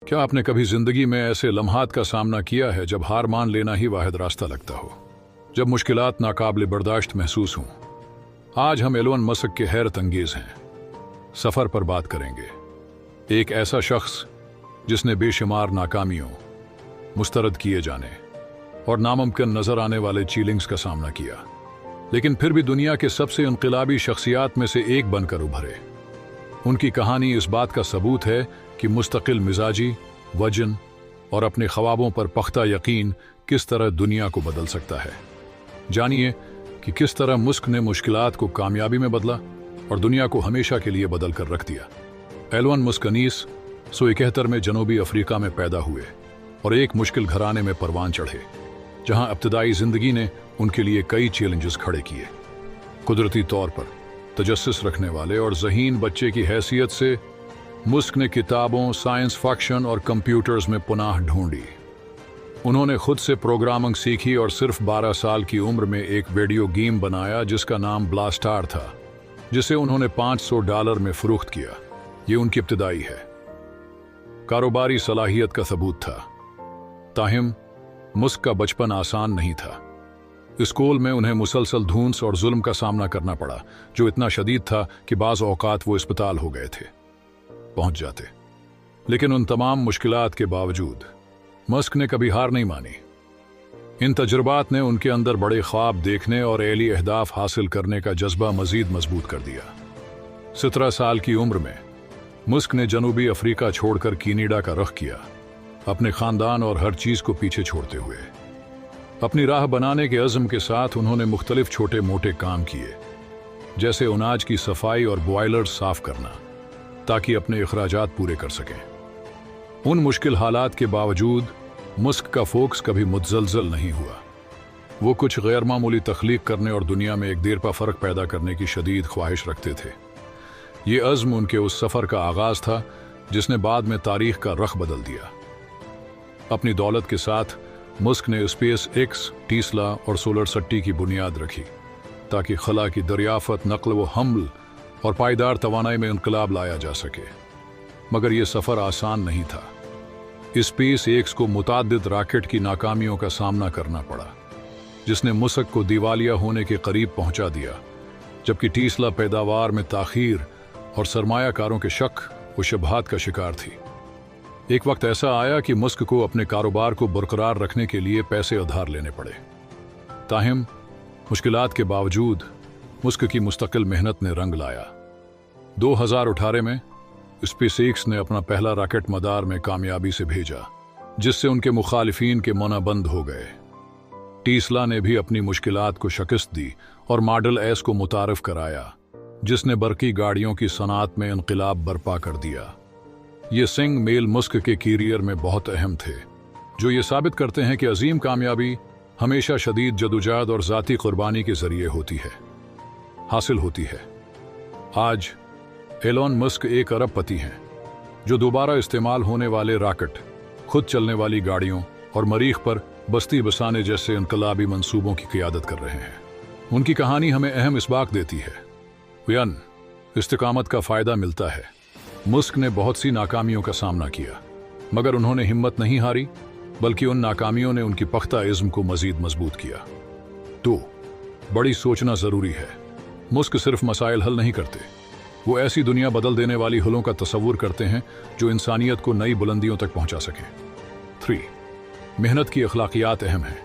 क्या आपने कभी जिंदगी में ऐसे लम्हात का सामना किया है जब हार मान लेना ही वाहिद रास्ता लगता हो, जब मुश्किलात नाकाबिल बर्दाश्त महसूस हों? आज हम एलोन मस्क के हैरत अंगेज हैं सफर पर बात करेंगे। एक ऐसा शख्स जिसने बेशुमार नाकामियों, मुस्तरद किए जाने और नामुमकिन नजर आने वाले चैलेंज का सामना किया, लेकिन फिर भी दुनिया के सबसे इनकलाबी शख्सियात में से एक बनकर उभरे। उनकी कहानी इस बात का सबूत है कि मुस्तकिल मिजाजी, वजन और अपने ख्वाबों पर पख्ता यकीन किस तरह दुनिया को बदल सकता है। जानिए कि किस तरह मुस्क ने मुश्किलात को कामयाबी में बदला और दुनिया को हमेशा के लिए बदल कर रख दिया। एलोन मस्क 1971 में जनूबी अफ्रीका में पैदा हुए और एक मुश्किल घराने में परवान चढ़े, जहां इब्तदाई जिंदगी ने उनके लिए कई चैलेंजेस खड़े किए। कुदरती तौर पर तजस्सुस रखने वाले और ज़हीन बच्चे की हैसियत से मुस्क ने किताबों, साइंस फिक्शन और कंप्यूटर्स में पनाह ढूंढी। उन्होंने खुद से प्रोग्रामिंग सीखी और सिर्फ 12 साल की उम्र में एक वीडियो गेम बनाया जिसका नाम ब्लास्टार था, जिसे उन्होंने $500 में फरोख्त किया। ये उनकी इब्तिदाई है कारोबारी सलाहियत का सबूत था। ताहिम मुस्क का बचपन आसान नहीं था। स्कूल में उन्हें मुसलसल धूंस और जुल्म का सामना करना पड़ा, जो इतना शदीद था कि बाज़ औकात वो अस्पताल हो गए थे पहुंच जाते। लेकिन उन तमाम मुश्किलात के बावजूद मस्क ने कभी हार नहीं मानी। इन तजुर्बात ने उनके अंदर बड़े ख्वाब देखने और एली अहदाफ हासिल करने का जज्बा मजीद मजबूत कर दिया। 17 साल की उम्र में मुस्क ने जनूबी अफ्रीका छोड़कर कीनीडा का रुख किया, अपने खानदान और हर चीज को पीछे छोड़ते हुए। अपनी राह बनाने के अज़्म के साथ उन्होंने मुख्तलिफ छोटे मोटे काम किए, जैसे अनाज की सफाई और बॉयलर साफ करना, ताकि अपने अखराजात पूरे कर सकें। उन मुश्किल हालात के बावजूद मुस्क का फोकस कभी मुतज़लज़ल नहीं हुआ। वो कुछ गैर मामूली तख्लीक करने और दुनिया में एक देरपा फ़र्क पैदा करने की शदीद ख्वाहिश रखते थे। ये अज़्म उनके उस सफ़र का आगाज़ था जिसने बाद में तारीख़ का रख बदल दिया। अपनी दौलत के साथ मुस्क ने स्पेस एक्स, टीस्ला और सोलर सट्टी की बुनियाद रखी, ताकि खला की दरियाफत, नक्ल व हमल और पायदार तवानाई में इनकलाब लाया जा सके। मगर यह सफ़र आसान नहीं था। स्पेस एक्स को मुताद्दिद रॉकेट की नाकामियों का सामना करना पड़ा, जिसने मुस्क को दिवालिया होने के करीब पहुंचा दिया, जबकि टीस्ला पैदावार में ताख़ीर और सरमायाकारों के शक व शुबहात का शिकार थी। एक वक्त ऐसा आया कि मुस्क को अपने कारोबार को बरकरार रखने के लिए पैसे उधार लेने पड़े। ताहिम मुश्किलात के बावजूद मुस्क की मुस्तकिल मेहनत ने रंग लाया। 2018 में स्पेसएक्स ने अपना पहला रॉकेट मदार में कामयाबी से भेजा, जिससे उनके मुखालिफिन के मनाबंद हो गए। टीस्ला ने भी अपनी मुश्किलात को शिकस्त दी और मॉडल एस को मुतारफ कराया, जिसने बरकी गाड़ियों की सनात में इनकलाब बर्पा कर दिया। ये सिंग मेल मुस्क के कैरियर में बहुत अहम थे, जो ये साबित करते हैं कि अजीम कामयाबी हमेशा शदीद जदोजहद और ज़ाती कुर्बानी के जरिए हासिल होती है। आज एलोन मस्क एक अरबपति हैं, जो दोबारा इस्तेमाल होने वाले रॉकेट, खुद चलने वाली गाड़ियों और मरीख पर बस्ती बसाने जैसे इनकलाबी मंसूबों की क़ियादत कर रहे हैं। उनकी कहानी हमें अहम इसबाक देती है। यन इस्तिकामत का फ़ायदा मिलता है। मुस्क ने बहुत सी नाकामियों का सामना किया, मगर उन्होंने हिम्मत नहीं हारी, बल्कि उन नाकामियों ने उनकी पख्ता इज़्म को मजीद मजबूत किया। तो बड़ी सोचना ज़रूरी है। मुस्क सिर्फ मसाइल हल नहीं करते, वो ऐसी दुनिया बदल देने वाली हुलों का तसव्वुर करते हैं जो इंसानियत को नई बुलंदियों तक पहुंचा सके। 3. मेहनत की अखलाकियात अहम है।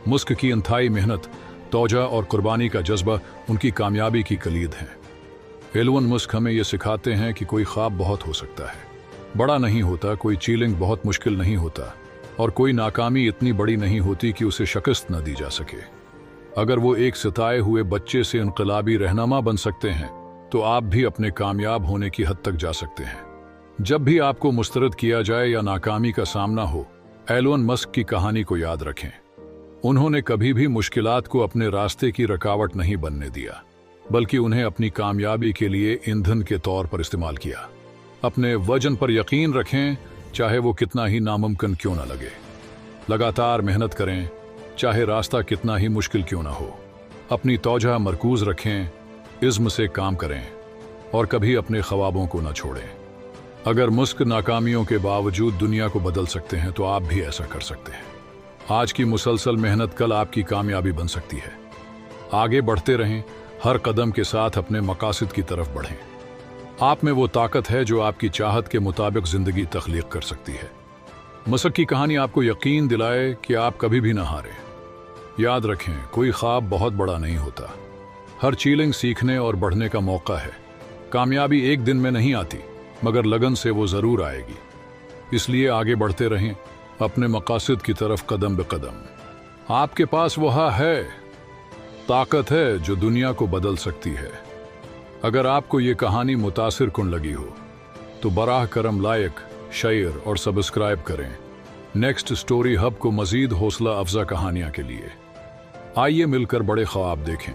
मुस्क की इंतहाई मेहनत, तौजा और कुर्बानी का जज्बा उनकी कामयाबी की कलीद है। एलोन मस्क हमें यह सिखाते हैं कि कोई ख्वाब बहुत हो सकता है, बड़ा नहीं होता, कोई चैलेंज बहुत मुश्किल नहीं होता, और कोई नाकामी इतनी बड़ी नहीं होती कि उसे शिकस्त न दी जा सके। अगर वो एक सिताए हुए बच्चे से इनकलाबी रहनुमा बन सकते हैं, तो आप भी अपने कामयाब होने की हद तक जा सकते हैं। जब भी आपको मुस्तरद किया जाए या नाकामी का सामना हो, एलोन मस्क की कहानी को याद रखें। उन्होंने कभी भी मुश्किलात को अपने रास्ते की रुकावट नहीं बनने दिया, बल्कि उन्हें अपनी कामयाबी के लिए ईंधन के तौर पर इस्तेमाल किया। अपने वजन पर यकीन रखें, चाहे वो कितना ही नामुमकिन क्यों न लगे। लगातार मेहनत करें, चाहे रास्ता कितना ही मुश्किल क्यों ना हो। अपनी तौजा मरकूज रखें, इज़्म से काम करें और कभी अपने ख्वाबों को न छोड़ें। अगर मुस्क नाकामियों के बावजूद दुनिया को बदल सकते हैं तो आप भी ऐसा कर सकते हैं। आज की मुसलसल मेहनत कल आपकी कामयाबी बन सकती है। आगे बढ़ते रहें, हर कदम के साथ अपने मकासद की तरफ बढ़ें। आप में वो ताकत है जो आपकी चाहत के मुताबिक जिंदगी तख्लीक कर सकती है। मसक की कहानी आपको यकीन दिलाए कि आप कभी भी ना हारें। याद रखें, कोई ख्वाब बहुत बड़ा नहीं होता। हर चैलेंज सीखने और बढ़ने का मौका है। कामयाबी एक दिन में नहीं आती, मगर लगन से वो जरूर आएगी। इसलिए आगे बढ़ते रहें, अपने मकासद की तरफ कदम बेकदम। आपके पास वह है ताकत है जो दुनिया को बदल सकती है। अगर आपको ये कहानी मुतासिर कुन लगी हो तो बराह करम लाइक, शेयर और सब्सक्राइब करें। नेक्स्ट स्टोरी हब को मजीद हौसला अफजा कहानियां के लिए। आइए मिलकर बड़े ख्वाब देखें।